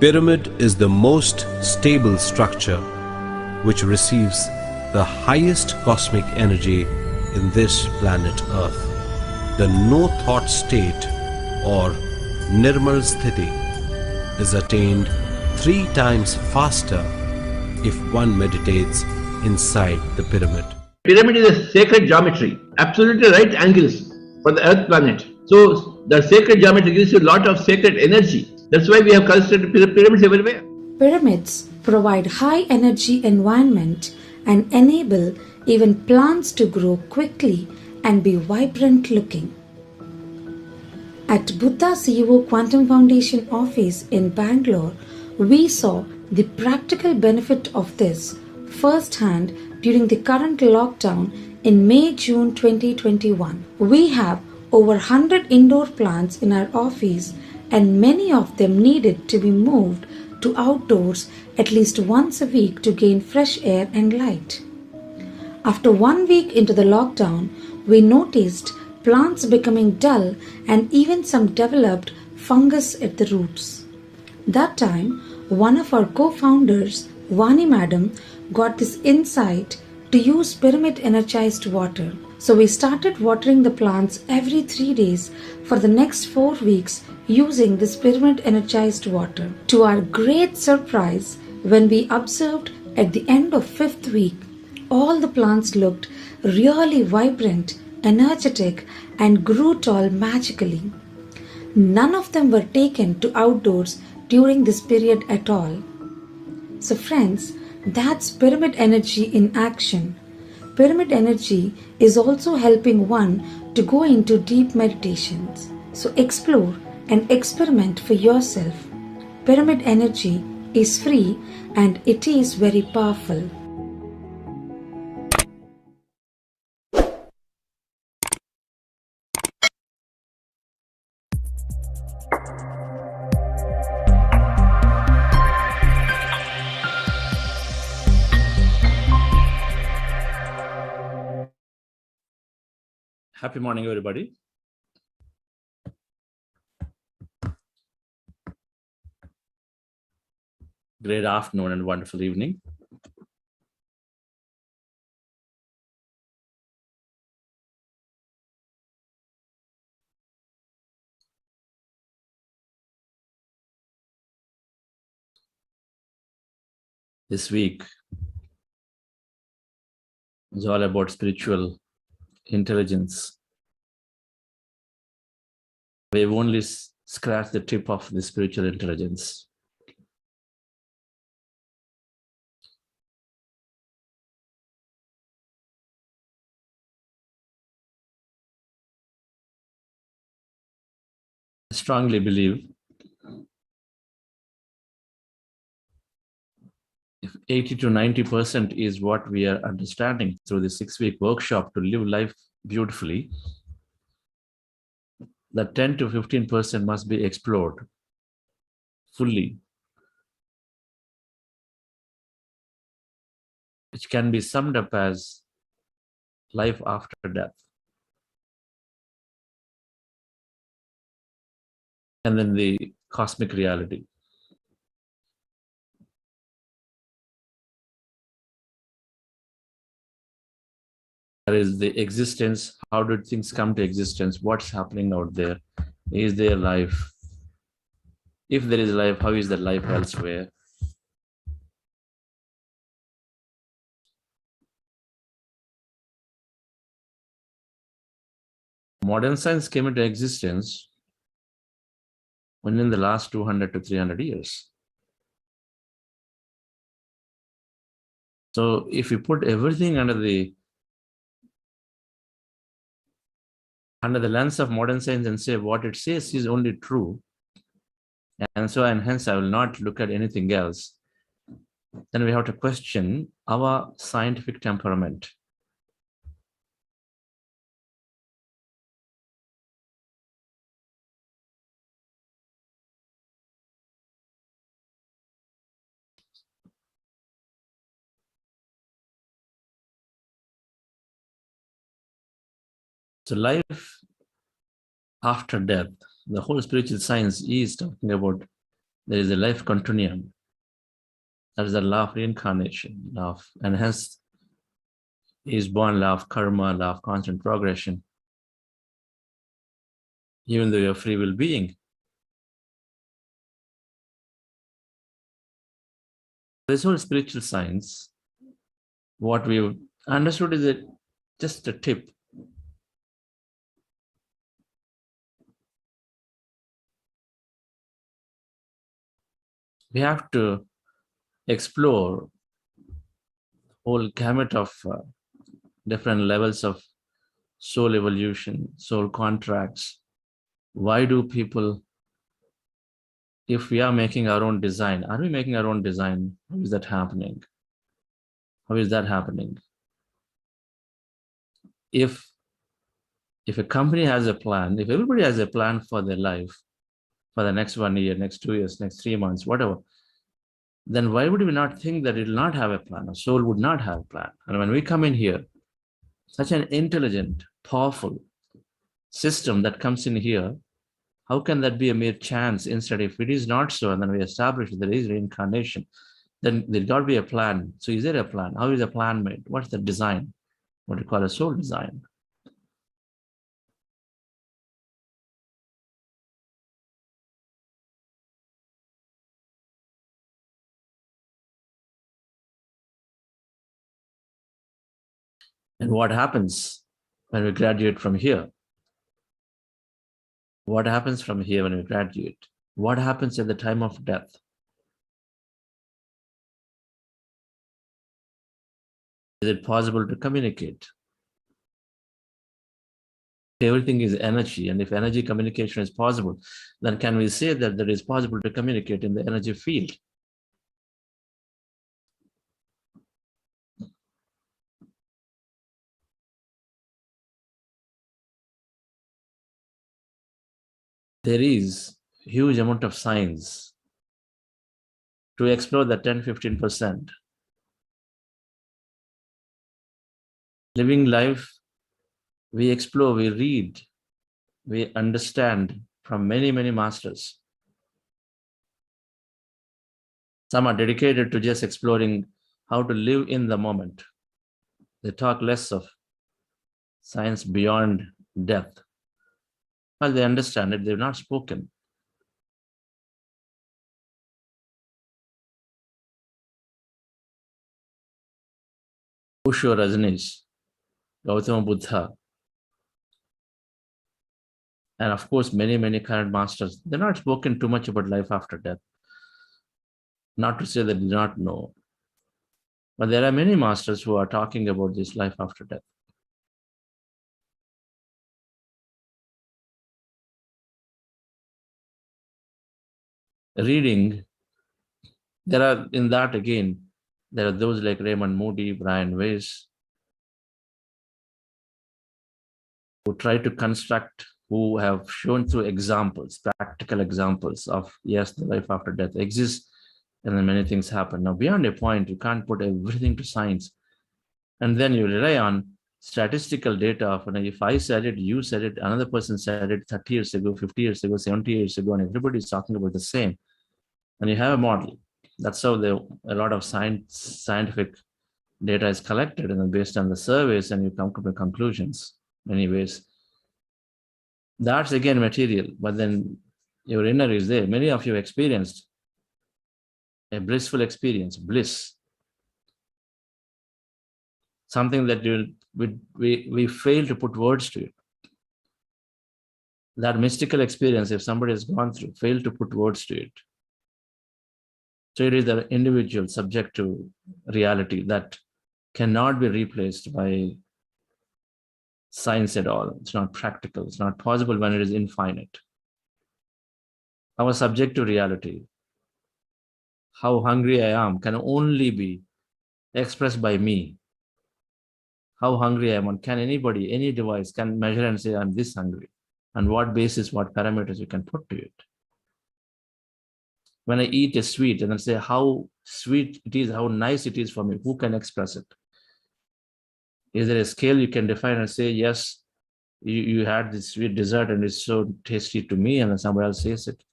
Pyramid is the most stable structure which receives the highest cosmic energy in this planet Earth. The no-thought state or Nirmal Sthiti is attained 3 times faster if one meditates inside the pyramid. Pyramid is a sacred geometry, absolutely right angles for the Earth planet. So the sacred geometry gives you a lot of sacred energy. That's why we have constructed pyramids everywhere. Pyramids provide high energy environment and enable even plants to grow quickly and be vibrant looking. At Buddha CEO Quantum Foundation office in Bangalore, we saw the practical benefit of this firsthand during the current lockdown in May-June 2021. We have over 100 indoor plants in our office and many of them needed to be moved to outdoors at least once a week to gain fresh air and light. After 1 week into the lockdown, we noticed plants becoming dull and even some developed fungus at the roots. That time, one of our co-founders, Vani Madam, got this insight to use pyramid energized water. So we started watering the plants every 3 days for the next 4 weeks using this pyramid energized water. To our great surprise, when we observed at the end of 5th week, all the plants looked really vibrant, energetic and grew tall magically. None of them were taken to outdoors during this period at all. So friends, that's pyramid energy in action. Pyramid energy is also helping one to go into deep meditations. So explore and experiment for yourself. Pyramid energy is free and it is very powerful. Happy morning, everybody. Great afternoon and wonderful evening. This week is all about spiritual intelligence. We've only scratched the tip of the spiritual intelligence. I strongly believe if 80 to 90% is what we are understanding through the 6-week workshop to live life beautifully, that 10 to 15% must be explored fully, which can be summed up as life after death. And then the cosmic reality. There is the existence. How did things come to existence? What's happening out there? Is there life? If there is life, how is that life elsewhere? Modern science came into existence only in the last 200 to 300 years. So if we put everything under the lens of modern science and say what it says is only true, and hence I will not look at anything else, then we have to question our scientific temperament. So life after death, the whole spiritual science is talking about There is a life continuum. That is the law of reincarnation, and hence is born law of karma, law of constant progression. Even though you're a free will being. This whole spiritual science, what we've understood is just a tip. We have to explore whole gamut of different levels of soul evolution, soul contracts. Why do people, if we are making our own design, are we making our own design? How is that happening? How is that happening? If a company has a plan, if everybody has a plan for their life, for the next 1 year, next 2 years, next 3 months, whatever, then why would we not think that it will not have a plan? A soul would not have a plan. And when we come in here, such an intelligent, powerful system that comes in here, how can that be a mere chance? Instead, if it is not so, and then we establish that there is reincarnation, then there's got to be a plan. So is there a plan? How is a plan made? What's the design? What we call a soul design. And what happens when we graduate from here? What happens from here when we graduate? What happens at the time of death? Is it possible to communicate? Everything is energy, and if energy communication is possible, then can we say that it is possible to communicate in the energy field? There is a huge amount of science to explore the 10-15%. Living life, we explore, we read, we understand from many, many masters. Some are dedicated to just exploring how to live in the moment. They talk less of science beyond death. Well, they understand it, they've not spoken. Osho Rajneesh, Gautama Buddha, and of course, many, many current masters, they're not spoken too much about life after death. Not to say they do not know, but there are many masters who are talking about this life after death. Reading, there are, in that again, there are those like Raymond Moody, Brian Weiss, who try to construct, who have shown through examples, practical examples of, yes, the life after death exists, and then many things happen. Now, beyond a point, you can't put everything to science. And then you rely on statistical data of, if I said it, you said it, another person said it 30 years ago, 50 years ago, 70 years ago, and everybody's talking about the same. And you have a model. That's how a lot of scientific data is collected, and then based on the surveys, and you come to the conclusions. Anyways, that's again material, but then your inner is there. Many of you experienced a blissful experience, bliss. Something that we fail to put words to it. That mystical experience, if somebody has gone through, fail to put words to it. So it is the individual subject to reality that cannot be replaced by science at all. It's not practical. It's not possible when it is infinite. Our subjective reality, how hungry I am, can only be expressed by me. How hungry I am, can anybody, any device can measure and say, I'm this hungry? On what basis, what parameters you can put to it? When I eat a sweet and then say how sweet it is, how nice it is for me, who can express it? Is there a scale you can define and say, yes, you had this sweet dessert and it's so tasty to me, and then somebody else says it?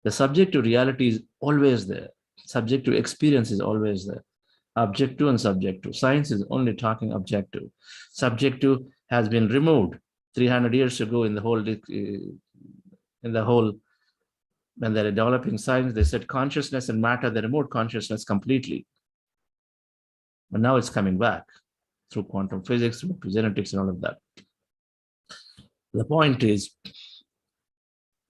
The subjective reality is always there. Subjective experience is always there. Objective and subjective. Science is only talking objective. Subjective has been removed 300 years ago in the whole when they're developing science. They said consciousness and matter, they removed consciousness completely. But now it's coming back through quantum physics, through epigenetics, and all of that. The point is,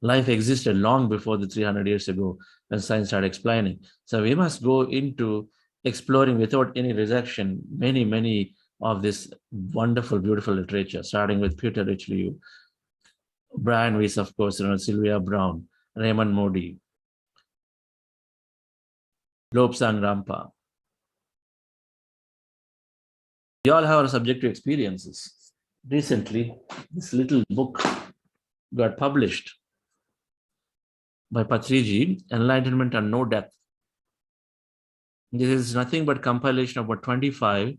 life existed long before the 300 years ago when science started explaining. So we must go into exploring without any rejection many of this wonderful, beautiful literature, starting with Peter Richelieu, Brian Weiss, of course, Sylvia Brown, Raymond Moody, Lobsang Rampa. We all have our subjective experiences. Recently, this little book got published by Patriji, Enlightenment and No Death. This is nothing but compilation of about 25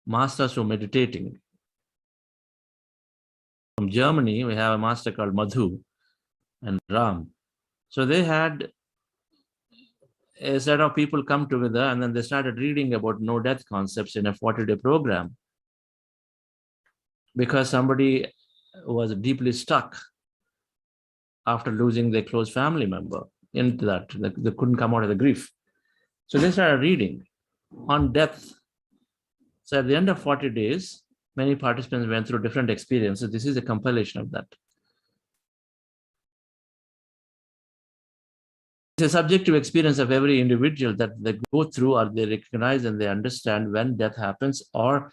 masters who are meditating. From Germany, we have a master called Madhu and Ram. So they had a set of people come together, and then they started reading about no death concepts in a 40-day program, because somebody was deeply stuck after losing their close family member into that. They couldn't come out of the grief. So they started reading on death. So at the end of 40 days, many participants went through different experiences. This is a compilation of that. It's a subjective experience of every individual that they go through, or they recognize and they understand when death happens, or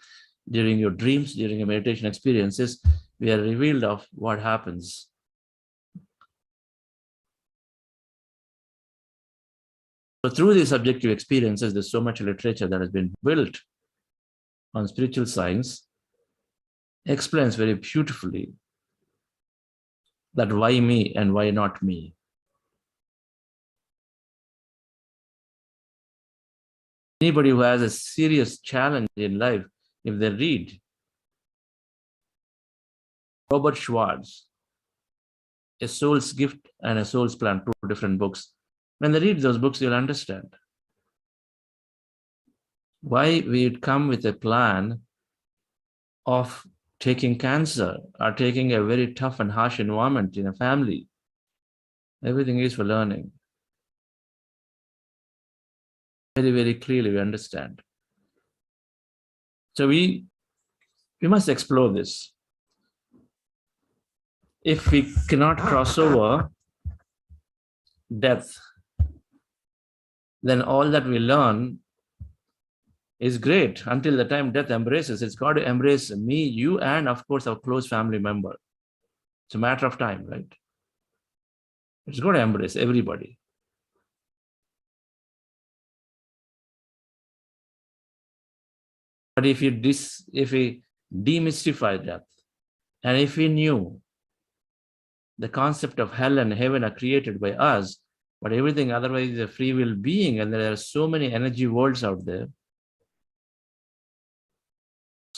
during your dreams, during your meditation experiences, we are revealed of what happens. So through these subjective experiences, there's so much literature that has been built on spiritual science, explains very beautifully that why me and why not me. Anybody who has a serious challenge in life, if they read Robert Schwartz, A Soul's Gift and A Soul's Plan, 2 different books, when they read those books, you'll understand why we'd come with a plan of taking cancer or taking a very tough and harsh environment in a family. Everything is for learning. Very clearly we understand. So we must explore this. If we cannot cross over death, then all that we learn is great until the time death embraces. It's got to embrace me, you, and of course our close family member. It's a matter of time, right? It's got to embrace everybody. But if we demystify death, and if we knew the concept of hell and heaven are created by us, but everything otherwise is a free will being, and there are so many energy worlds out there,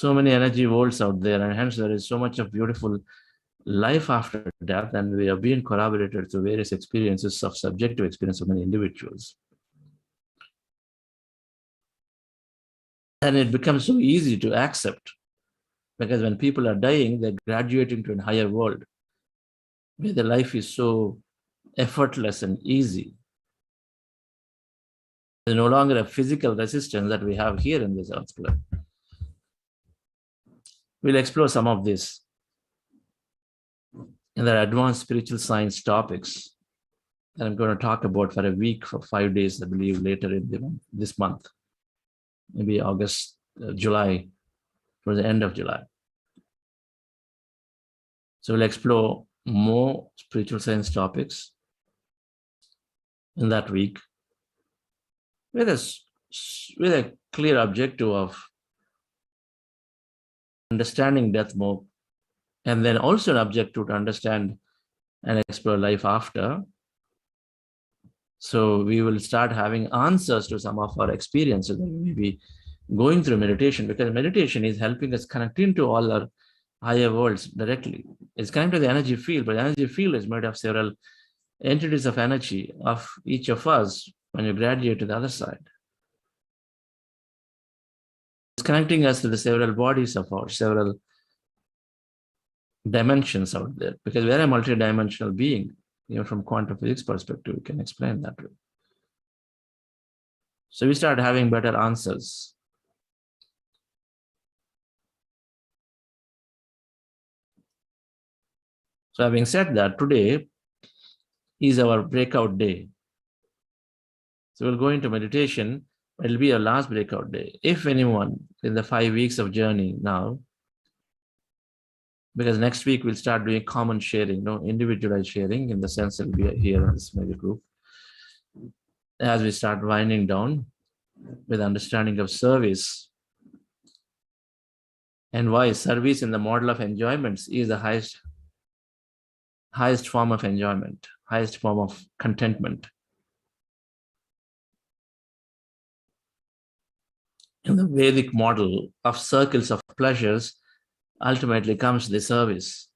and hence there is so much of beautiful life after death, and we are being corroborated through various experiences of subjective experience of many individuals. And it becomes so easy to accept, because when people are dying, they're graduating to a higher world where the life is so effortless and easy. There's no longer a physical resistance that we have here in this earth plane. We'll explore some of this in the advanced spiritual science topics that I'm going to talk about for a week, for 5 days, I believe, later in this month. Maybe August, July, towards the end of July. So we'll explore more spiritual science topics in that week with a clear objective of understanding death more, and then also an objective to understand and explore life after. So we will start having answers to some of our experiences that we may be going through meditation, because meditation is helping us connect into all our higher worlds directly. It's connected to the energy field, but the energy field is made of several entities of energy of each of us when you graduate to the other side. It's connecting us to the several bodies of our several dimensions out there, because we're a multidimensional being. Even from quantum physics perspective, we can explain that way. So we start having better answers. So having said that, today is our breakout day. So we'll go into meditation. It'll be our last breakout day. If anyone in the 5 weeks of journey now, because next week we'll start doing common sharing, no individualized sharing, in the sense it'll be here in this mega group. As we start winding down with understanding of service and why service in the model of enjoyments is the highest form of enjoyment, highest form of contentment. In the Vedic model of circles of pleasures, ultimately comes the service.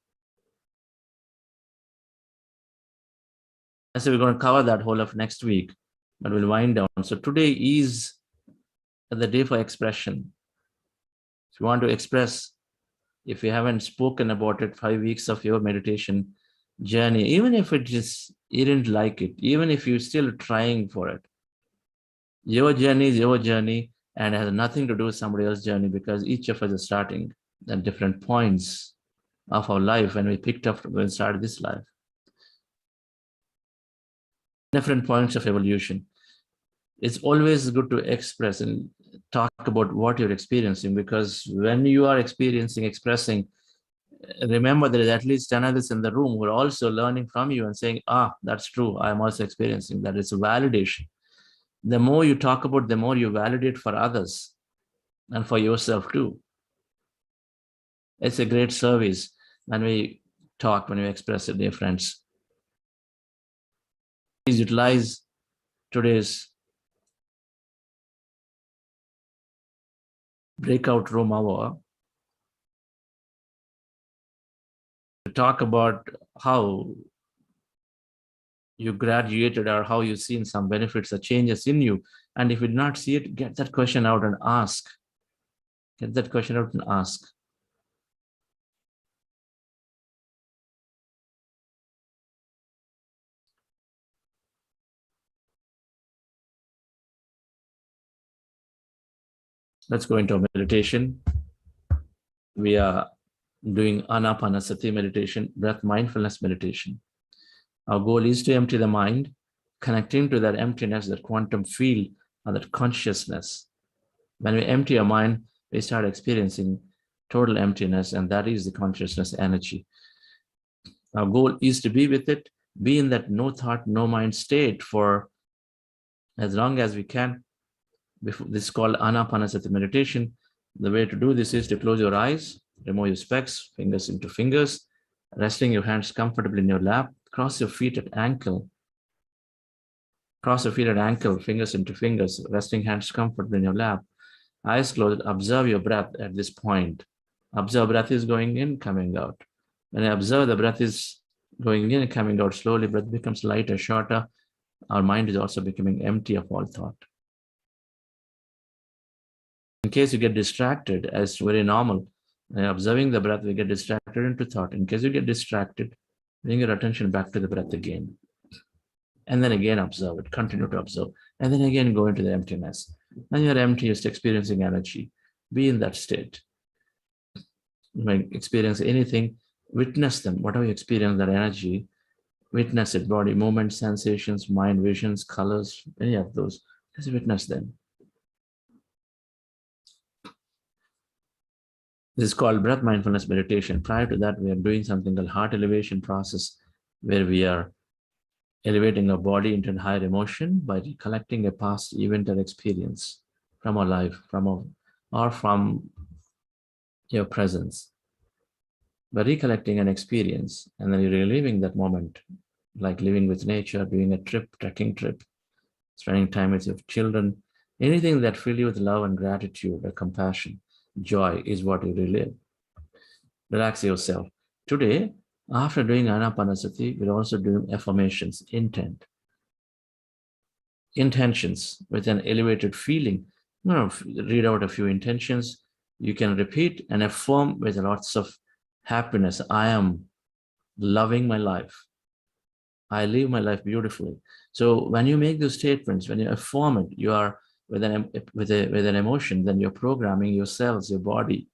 And so we're going to cover that whole of next week, but we'll wind down. So today is the day for expression. If you want to express, if you haven't spoken about it, 5 weeks of your meditation journey, even if it just, you didn't like it, even if you're still trying for it, your journey is your journey and has nothing to do with somebody else's journey, because each of us is starting at different points of our life when we picked up, when we started this life. Different points of evolution. It's always good to express and talk about what you're experiencing, because when you are expressing, remember there is at least 10 others in the room who are also learning from you and saying, that's true, I'm also experiencing that. It's a validation. The more you talk about, the more you validate for others and for yourself too. It's a great service when we talk, when we express it, dear friends. Please utilize today's breakout room hour to talk about how you graduated or how you've seen some benefits or changes in you. And if you did not see it, get that question out and ask. Get that question out and ask. Let's go into meditation. We are doing Anapanasati meditation, breath mindfulness meditation. Our goal is to empty the mind, connecting to that emptiness, that quantum field, or that consciousness. When we empty our mind, we start experiencing total emptiness, and that is the consciousness energy. Our goal is to be with it, be in that no thought, no mind state for as long as we can. This is called Anapanasati meditation. The way to do this is to close your eyes, remove your specs, fingers into fingers, resting your hands comfortably in your lap, cross your feet at ankle. Cross your feet at ankle, fingers into fingers, resting hands comfortably in your lap. Eyes closed, observe your breath at this point. Observe breath is going in, coming out. When I observe the breath is going in and coming out slowly, breath becomes lighter, shorter. Our mind is also becoming empty of all thought. In case you get distracted, as very normal, observing the breath, we get distracted into thought. In case you get distracted, bring your attention back to the breath again. And then again observe it, continue to observe. And then again go into the emptiness. When you're empty, you're just experiencing energy. Be in that state. You might experience anything, witness them. Whatever you experience, that energy, witness it. Body movements, sensations, mind, visions, colors, any of those. Just witness them. This is called breath mindfulness meditation. Prior to that, we are doing something called heart elevation process, where we are elevating our body into higher emotion by recollecting a past event or experience from our life, from your presence. By recollecting an experience, and then you're reliving that moment, like living with nature, doing a trip, trekking trip, spending time with your children, anything that fills you with love and gratitude or compassion. Joy is what you relive. Relax yourself. Today, After doing Anapanasati, we're also doing affirmations, intentions with an elevated feeling. Read out a few intentions. You can repeat and affirm with lots of happiness. I am loving my life. I live my life beautifully. So when you make those statements, when you affirm it, you are with an emotion, then you're programming your cells, your body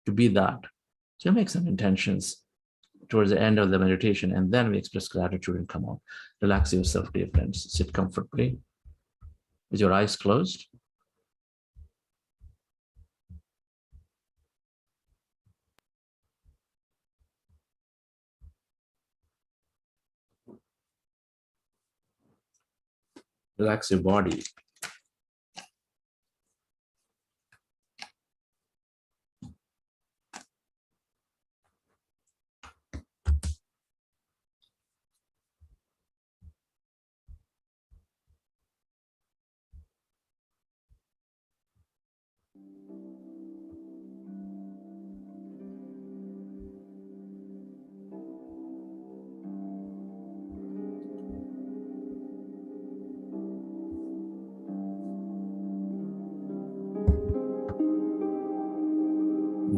to be that. So make some intentions towards the end of the meditation, and then we express gratitude and come out. Relax yourself, dear friends. Sit comfortably with your eyes closed. Relax your body.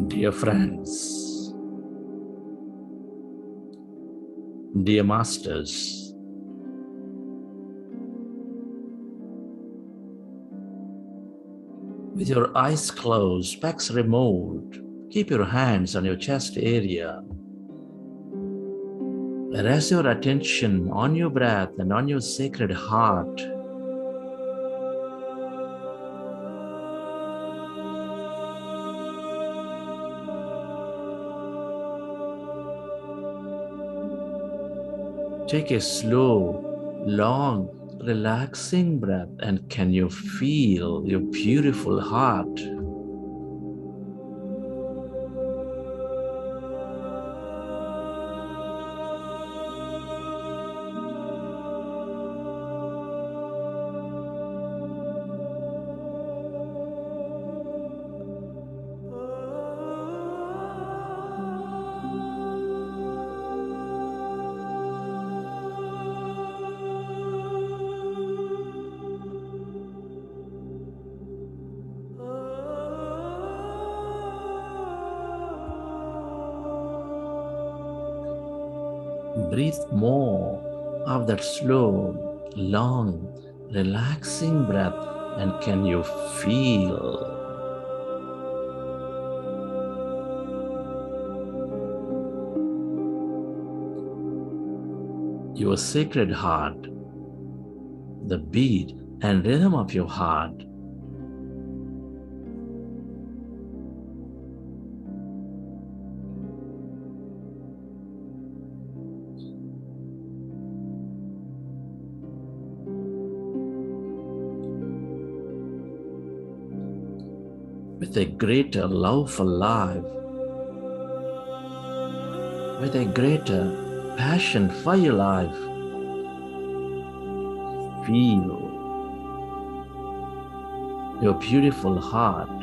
Dear friends, dear masters, with your eyes closed, specs removed, keep your hands on your chest area. Rest your attention on your breath and on your sacred heart. Take a slow, long, relaxing breath, and can you feel your beautiful heart? Breathe more of that slow, long, relaxing breath, and can you feel your sacred heart, the beat and rhythm of your heart? With a greater love for life, with a greater passion for your life, feel your beautiful heart,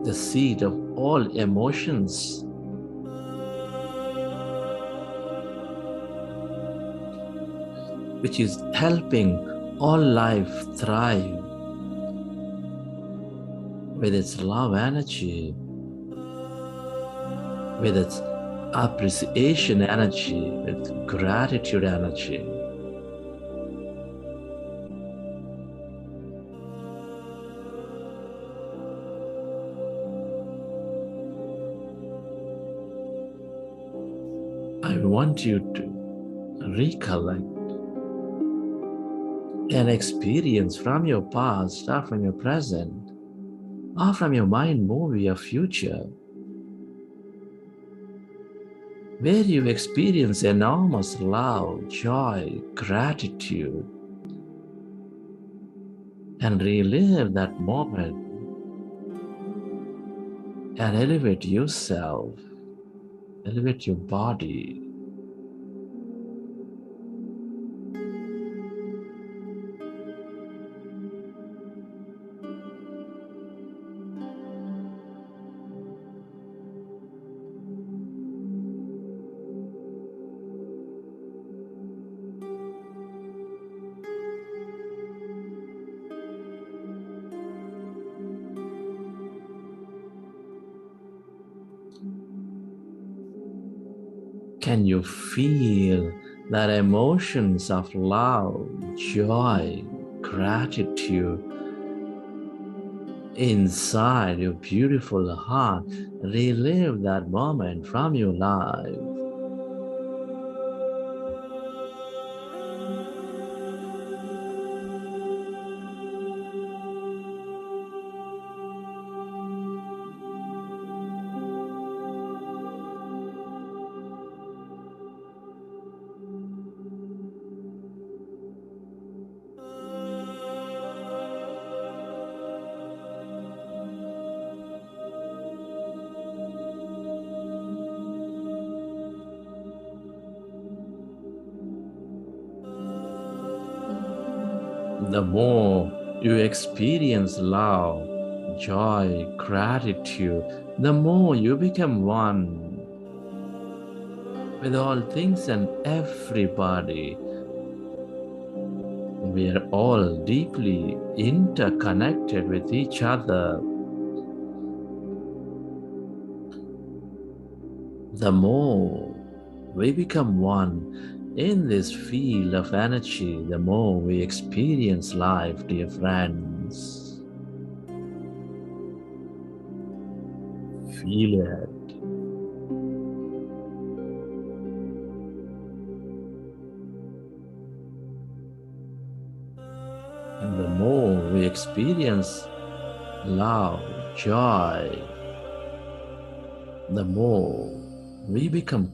the seat of all emotions, which is helping all life thrive with its love energy, with its appreciation energy, with gratitude energy. I want you to recollect an experience from your past or from your present or from your mind movie or future where you experience enormous love, joy, gratitude, and relive that moment and elevate yourself, elevate your body. Can you feel that emotions of love, joy, gratitude inside your beautiful heart? Relive that moment from your life. The more you experience love, joy, gratitude, the more you become one with all things and everybody. We are all deeply interconnected with each other. The more we become one in this field of energy, the more we experience life, dear friends. Feel it. And the more we experience love, joy, the more we become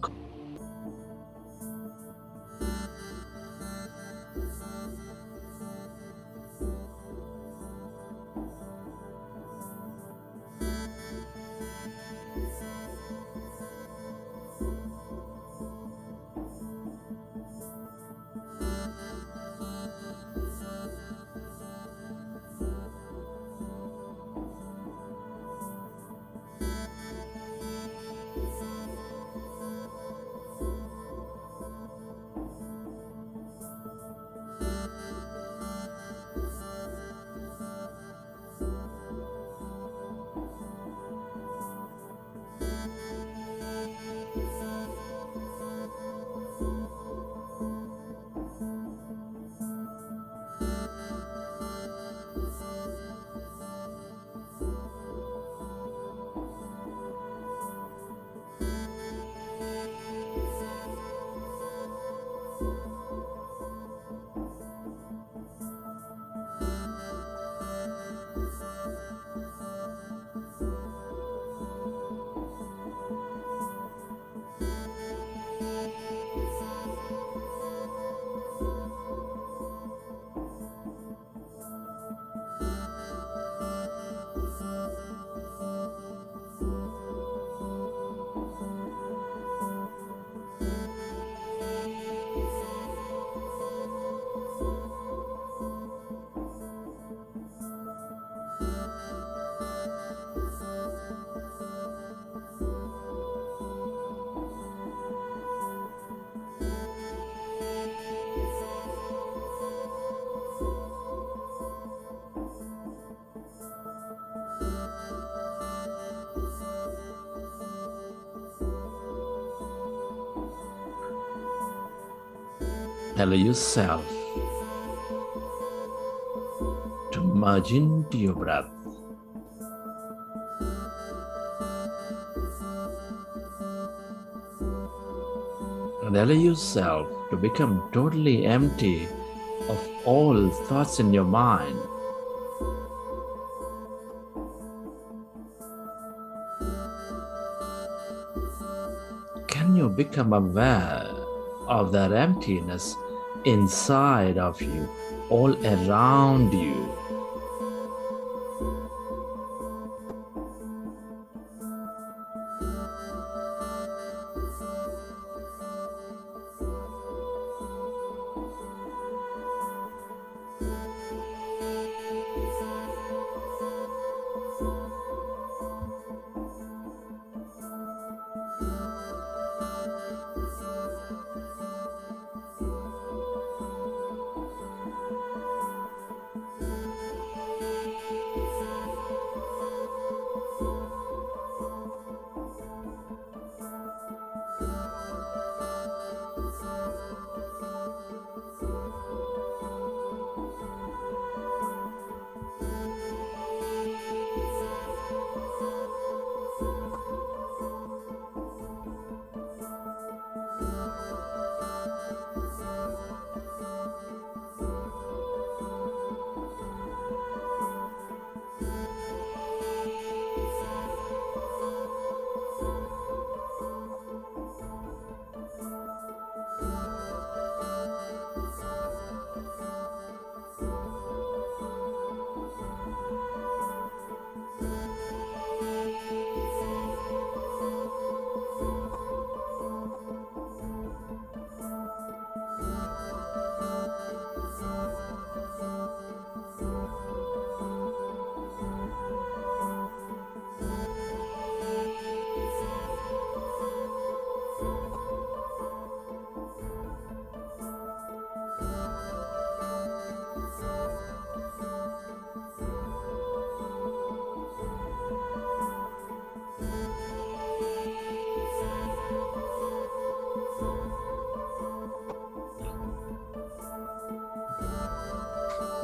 allow yourself to merge into your breath. And allow yourself to become totally empty of all thoughts in your mind. Can you become aware of that emptiness inside of you, all around you?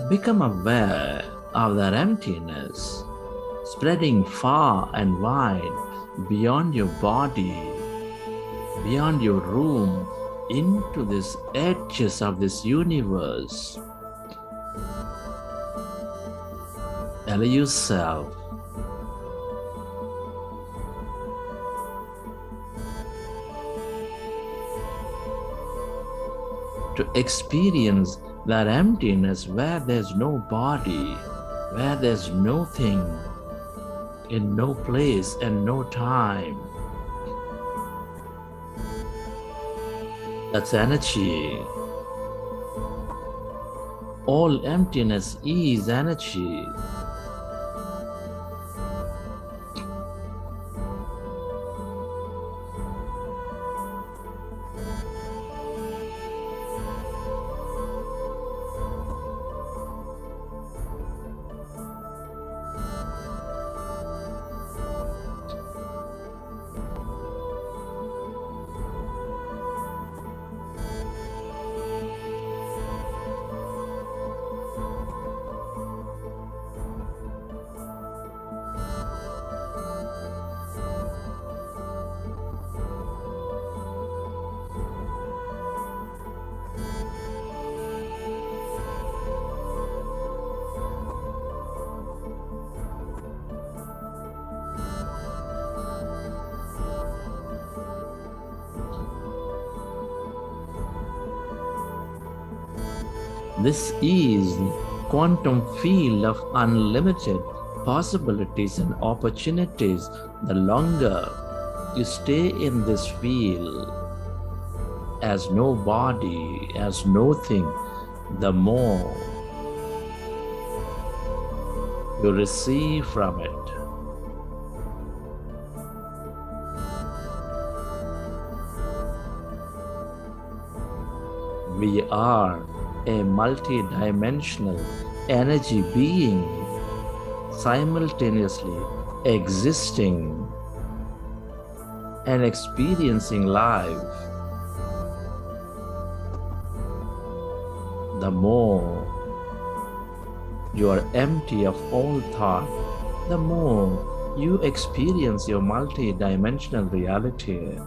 become aware of that emptiness spreading far and wide beyond your body, beyond your room, into these edges of this universe. Allow yourself to experience that emptiness where there's no body, where there's nothing, in no place and no time. That's energy. All emptiness is energy. This is quantum field of unlimited possibilities and opportunities. The longer you stay in this field as no body, as nothing, the more you receive from it. We are a multi-dimensional energy being simultaneously existing and experiencing life. The more you are empty of all thought, the more you experience your multi-dimensional reality.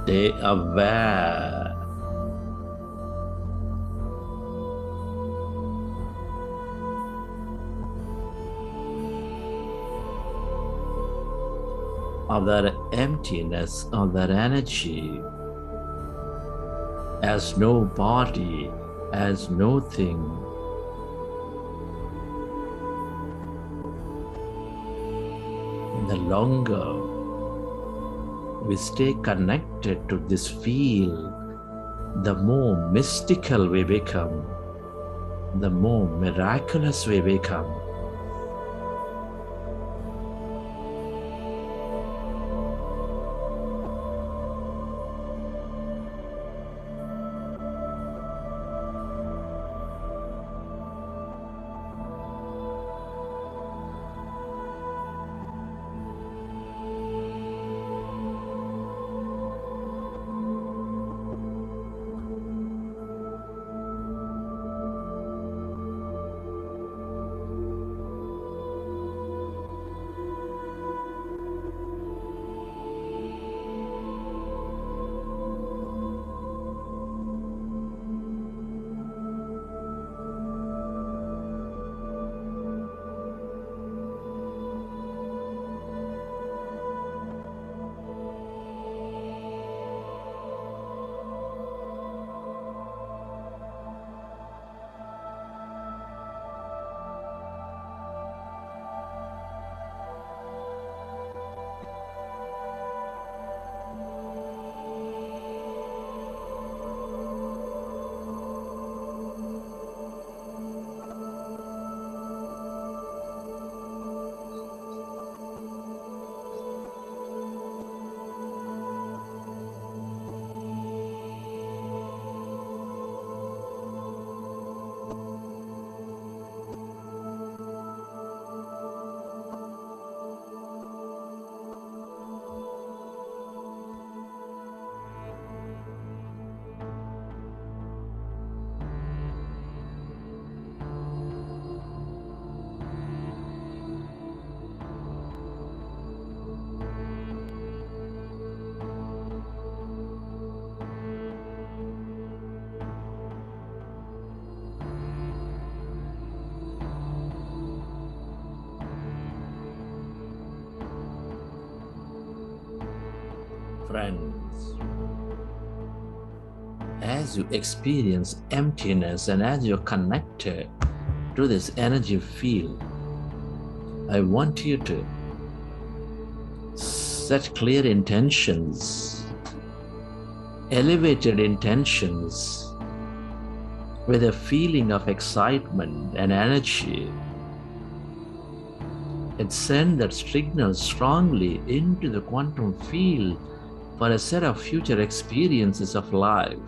Stay aware. Of that emptiness, of that energy, as no body, as no thing. The longer we stay connected to this field, the more mystical we become, the more miraculous we become. Friends, as you experience emptiness and as you're connected to this energy field, I want you to set clear intentions, elevated intentions, with a feeling of excitement and energy, and send that signal strongly into the quantum field for a set of future experiences of life.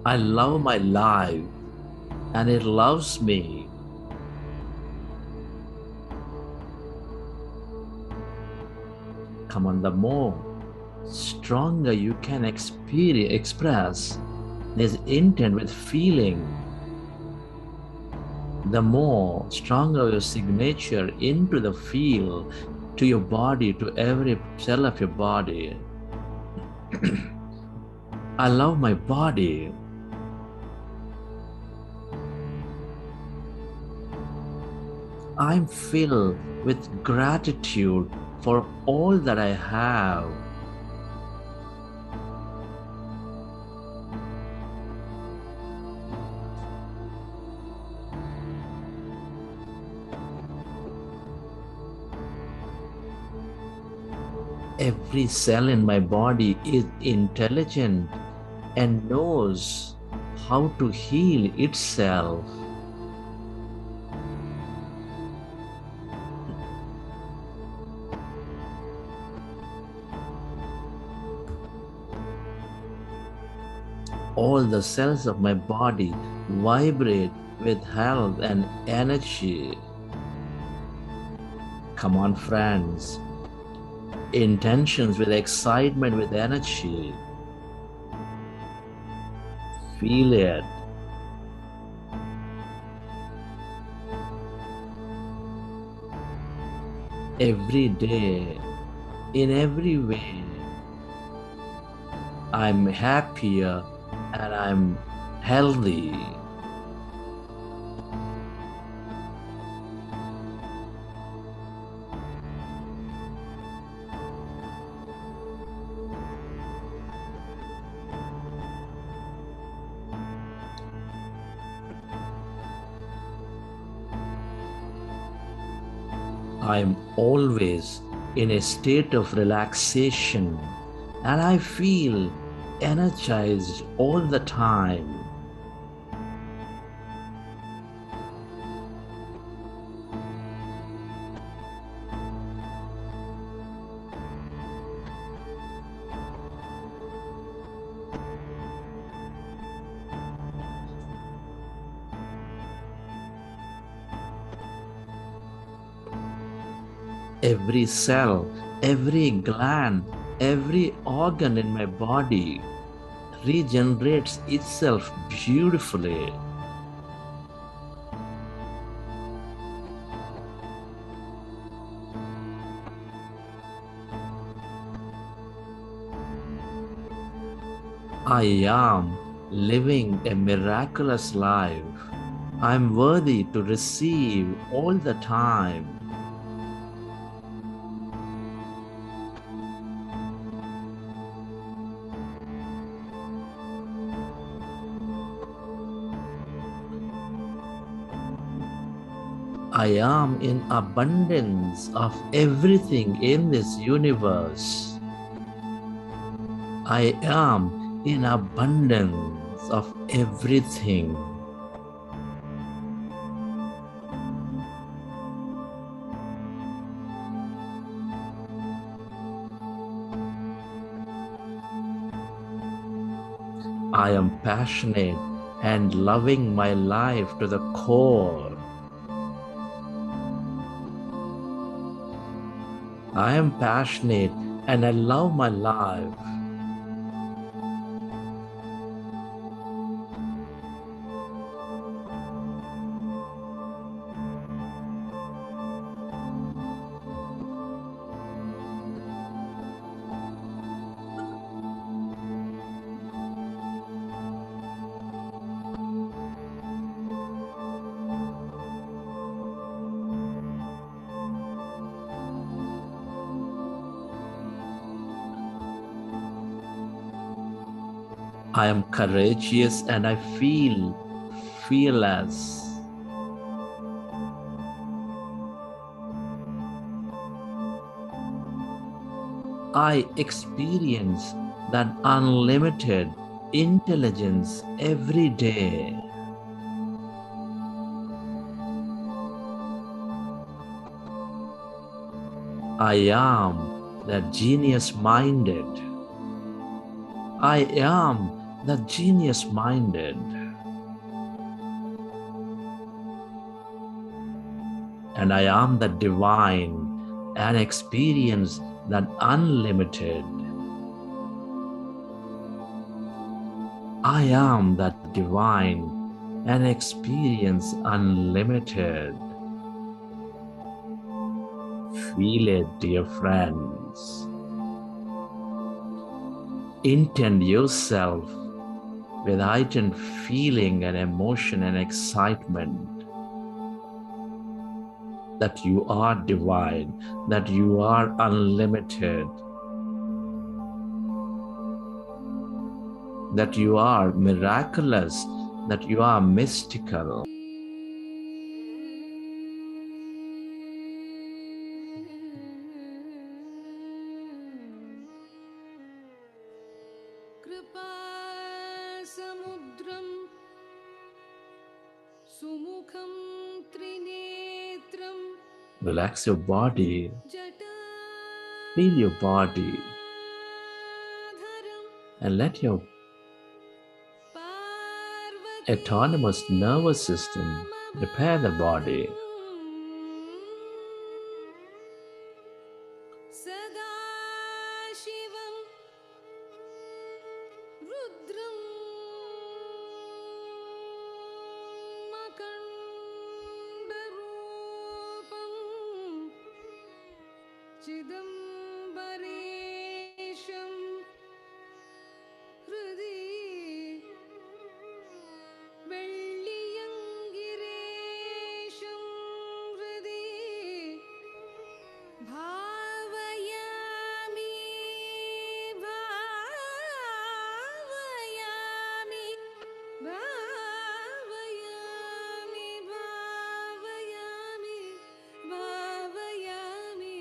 I love my life and it loves me. Come on, the more stronger you can express this intent with feeling, the more stronger your signature into the field, to your body, to every cell of your body. I love my body. I'm filled with gratitude for all that I have. Every cell in my body is intelligent and knows how to heal itself. All the cells of my body vibrate with health and energy. Come on, friends. Intentions with excitement, with energy. Feel it. every day, in every way. I'm happier and I'm healthy. I'm always in a state of relaxation and I feel energized all the time. Every cell, every gland, every organ in my body regenerates itself beautifully. I am living a miraculous life. I'm worthy to receive all the time. I am in abundance of everything in this universe. I am in abundance of everything. I am passionate and loving my life to the core. I am passionate and I love my life. I am courageous and I feel fearless. I experience that unlimited intelligence every day. I am that genius minded. I am that genius minded. And I am the divine and experience that unlimited. I am that divine and experience unlimited. Feel it, dear friends. Intend yourself with heightened feeling and emotion and excitement that you are divine, that you are unlimited, that you are miraculous, that you are mystical. कृपासमुद्रं सुमुखं त्रिनेत्रं Relax your body, feel your body, and let your autonomous nervous system repair the body. सदाशिवं रुद्रं मकरन्दरूपं चिदम्बरेशं हृदि वेल्लियङ्गिरेशं हृदि भावयामि भावयामि भावयामि भावयामि भावयामि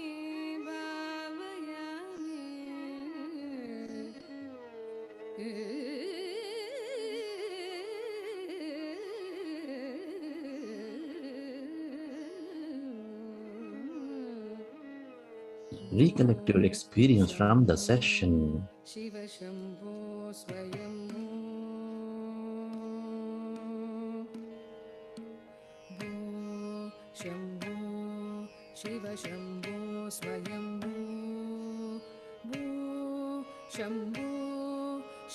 Recollect your experience from the session. Shiv Shambho स्वयं भो शम्भो शिव शम्भो स्वयं भो शम्भो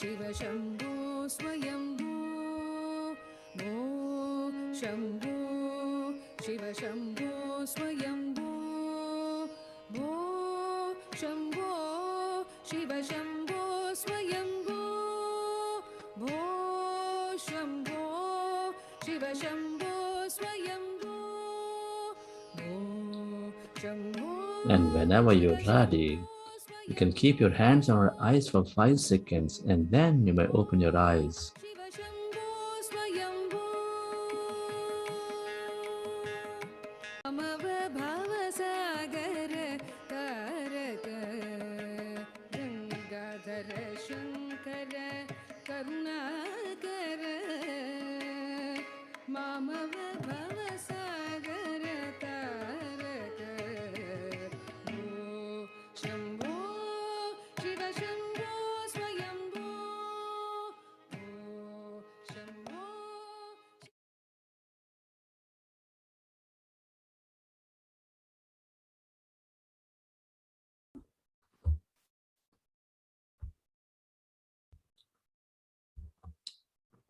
शिव शम्भो स्वयं भो शम्भो शिव शम्भो स्वयं भो शम्भो शिव शम्भो स्वयम्भो भो शम्भो शिव शम्भो स्वयम्भो भो Shambho. And whenever you're ready, you can keep your hands on your eyes for 5 seconds and then you may open your eyes. Shiv Shambho स्वयम्भो अमव भवसागर तारक गङ्गाधर शङ्कर करुणाकर मामव भवसागर तारक भो शम्भो शिव शम्भो स्वयम्भो भो Shambho.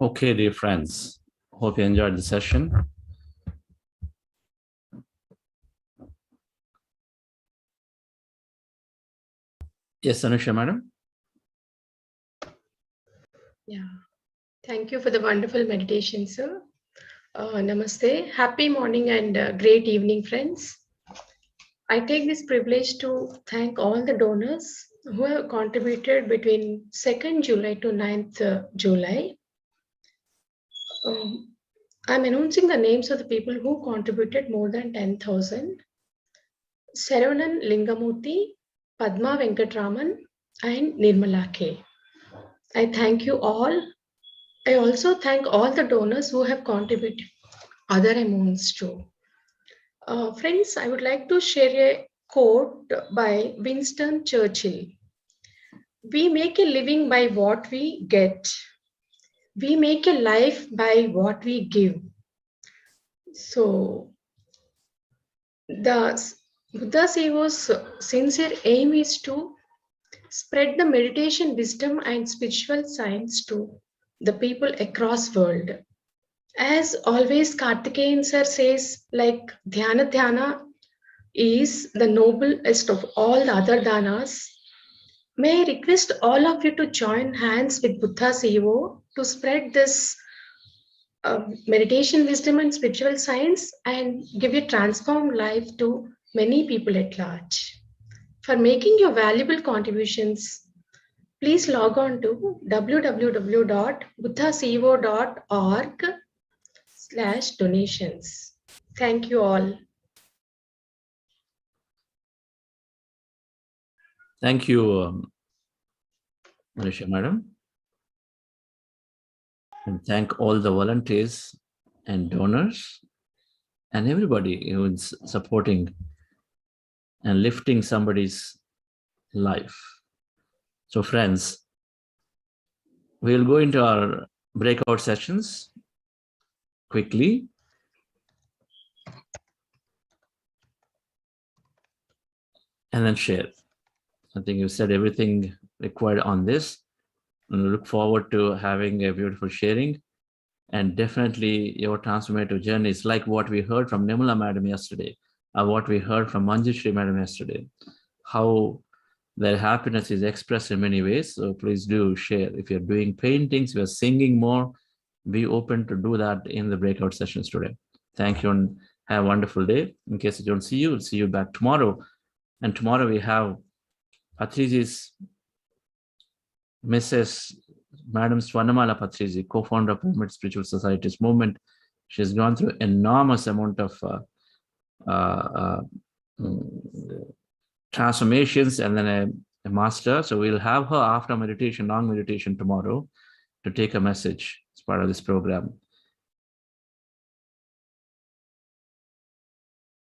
Okay, dear friends, hope you enjoyed the session. Yes, Anusha, madam. Yeah, thank you for the wonderful meditation, sir. Namaste. Happy morning and great evening, friends. I take this privilege to thank all the donors who have contributed between 2nd July to 9th July. I'm announcing the names of the people who contributed more than 10,000. Saravanan Lingamurthy, Padma Venkatraman, and Nirmala K. I thank you all. I also thank all the donors who have contributed other amounts too. Friends, I would like to share a quote by Winston Churchill. We make a living by what we get. We make a life by what we give. So, the Buddha Seva's sincere aim is to spread the meditation wisdom and spiritual science to the people across world. As always, Kartikeyan sir says, like Dhyana is the noblest of all the other danas. May I request all of you to join hands with Buddha Seva to spread this meditation wisdom and spiritual science and give a transformed life to many people at large. For making your valuable contributions, please log on to www.buddhasevo.org/donations. Thank you all. Thank you, Manisha madam. And thank all the volunteers and donors and everybody who's supporting and lifting somebody's life. So friends, we'll go into our breakout sessions quickly. And then share. I think you said everything required on this. And we look forward to having a beautiful sharing. And definitely your transformative journey is like what we heard from Nirmala madam yesterday, or what we heard from Manjushri madam yesterday. how their happiness is expressed in many ways. So please do share. If you're doing paintings, you're singing more, be open to do that in the breakout sessions today. Thank you and have a wonderful day. In case I don't see you, we'll see you back tomorrow. And tomorrow we have Patriji's Mrs. Madam Swarnamala Patriji, co-founder of Pyramid Spiritual Societies movement. She's gone through enormous amount of transformations and then a master. So we'll have her after meditation, long meditation tomorrow to take a message as part of this program.